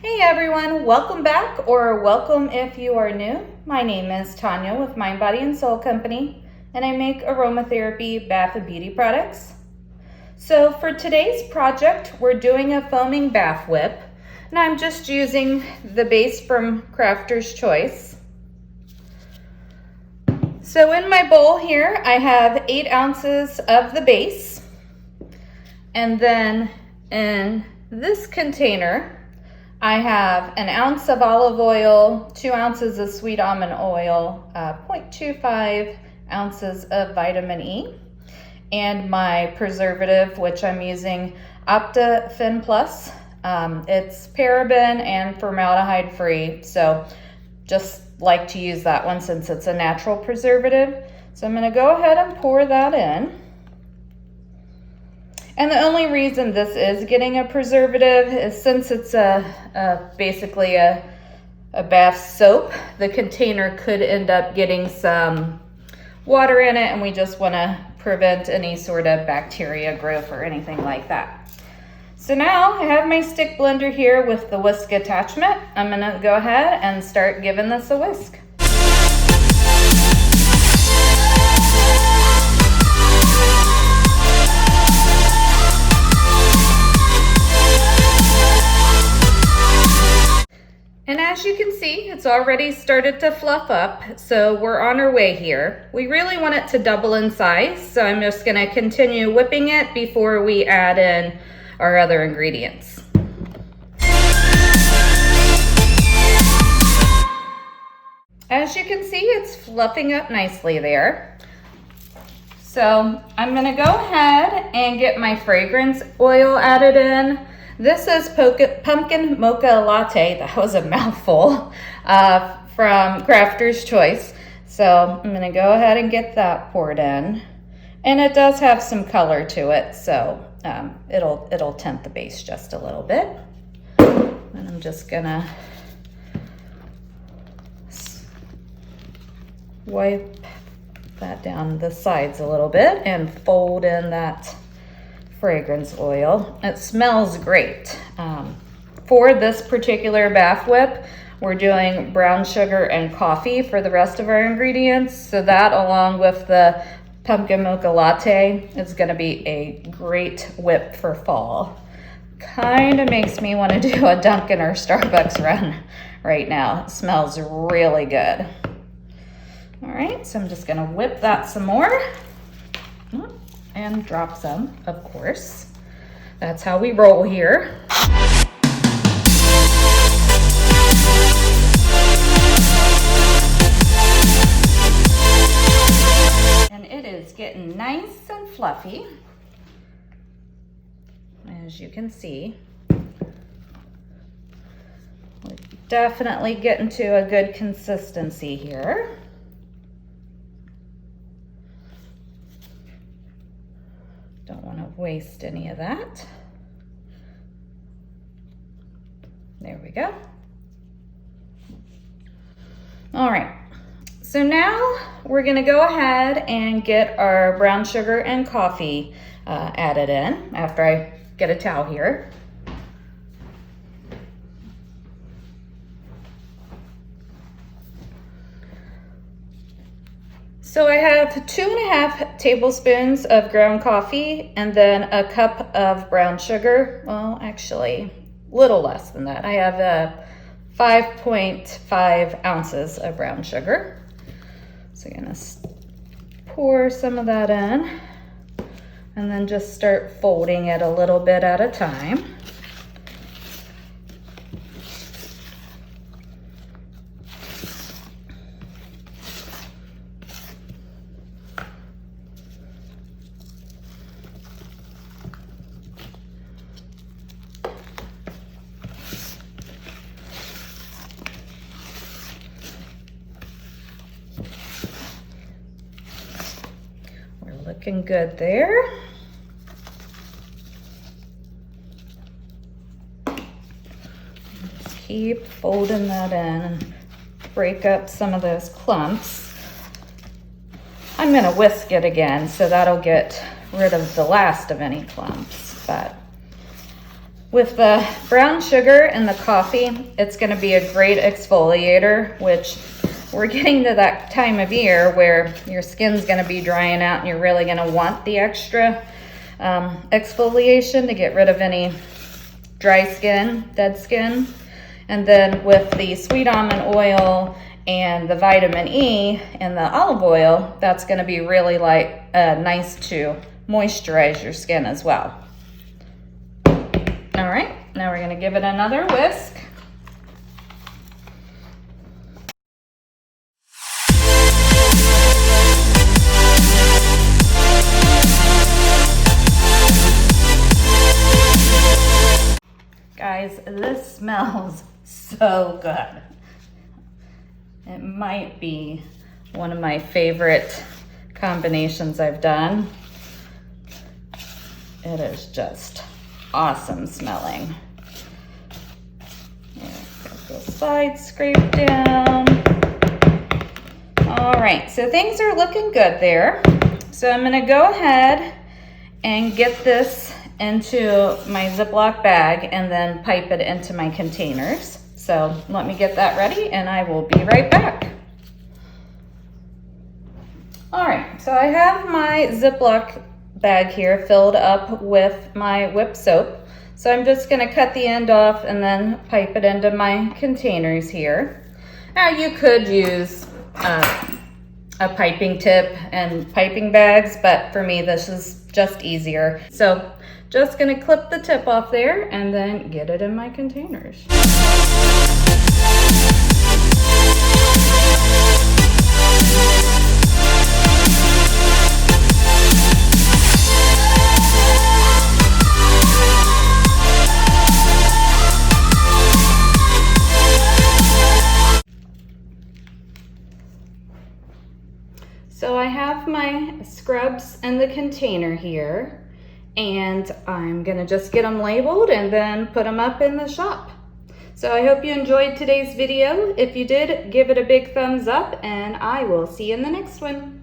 Hey everyone, welcome back, or welcome if you are new. My name is Tanya with Mind, Body, and Soul Company, and I make aromatherapy bath and beauty products. So for today's project, we're doing a foaming bath whip, and I'm just using the base from Crafter's Choice. So in my bowl here, I have 8 ounces of the base, and then in this container, I have 1 ounce of olive oil, 2 ounces of sweet almond oil, 0.25 ounces of vitamin E, and my preservative, which I'm using Opta Plus. It's paraben and formaldehyde free, so just like to use that one since it's a natural preservative. So I'm gonna go ahead and pour that in. And the only reason this is getting a preservative is since it's basically a bath soap, the container could end up getting some water in it, and we just want to prevent any sort of bacteria growth or anything like that. So now I have my stick blender here with the whisk attachment. I'm going to go ahead and start giving this a whisk. And as you can see, it's already started to fluff up, so we're on our way here. We really want it to double in size, so I'm just gonna continue whipping it before we add in our other ingredients. As you can see, it's fluffing up nicely there. So I'm gonna go ahead and get my fragrance oil added in. This is pumpkin mocha latte. That was a mouthful, from Crafter's Choice. So I'm gonna go ahead and get that poured in. And it does have some color to it, so it'll tint the base just a little bit. And I'm just gonna wipe that down the sides a little bit and fold in that fragrance oil. It smells great. For this particular bath whip, we're doing brown sugar and coffee for the rest of our ingredients. So that, along with the pumpkin mocha latte, is gonna be a great whip for fall. Kind of makes me want to do a Dunkin' or Starbucks run right now. It smells really good. All right, so I'm just gonna whip that some more. And drop some, of course. That's how we roll here. And it is getting nice and fluffy, as you can see. We're definitely getting to a good consistency here. Don't want to waste any of that. There we go. All right, so now we're gonna go ahead and get our brown sugar and coffee added in after I get a towel here. So I have 2.5 tablespoons of ground coffee and then a cup of brown sugar. Well, actually, a little less than that. I have 5.5 ounces of brown sugar. So I'm gonna pour some of that in and then just start folding it a little bit at a time. Looking good there. Just keep folding that in and break up some of those clumps. I'm gonna whisk it again, so that'll get rid of the last of any clumps, but With the brown sugar and the coffee, it's gonna be a great exfoliator, which we're getting to that time of year where your skin's gonna be drying out and you're really gonna want the extra exfoliation to get rid of any dry skin, dead skin. And then with the sweet almond oil and the vitamin E and the olive oil, that's gonna be really nice to moisturize your skin as well. All right, now we're gonna give it another whisk. Guys, this smells so good. It might be one of my favorite combinations I've done. It is just awesome smelling. Get the sides scraped down. All right, so things are looking good there. So I'm gonna go ahead and get this into my Ziploc bag and then pipe it into my containers. So let me get that ready and I will be right back. All right, so I have my Ziploc bag here filled up with my whipped soap. So I'm just gonna cut the end off and then pipe it into my containers here. Now you could use a piping tip and piping bags, but for me this is just easier. So just gonna clip the tip off there and then get it in my containers. So I have my scrubs in the container here, and I'm gonna just get them labeled and then put them up in the shop. So I hope you enjoyed today's video. If you did, give it a big thumbs up and I will see you in the next one.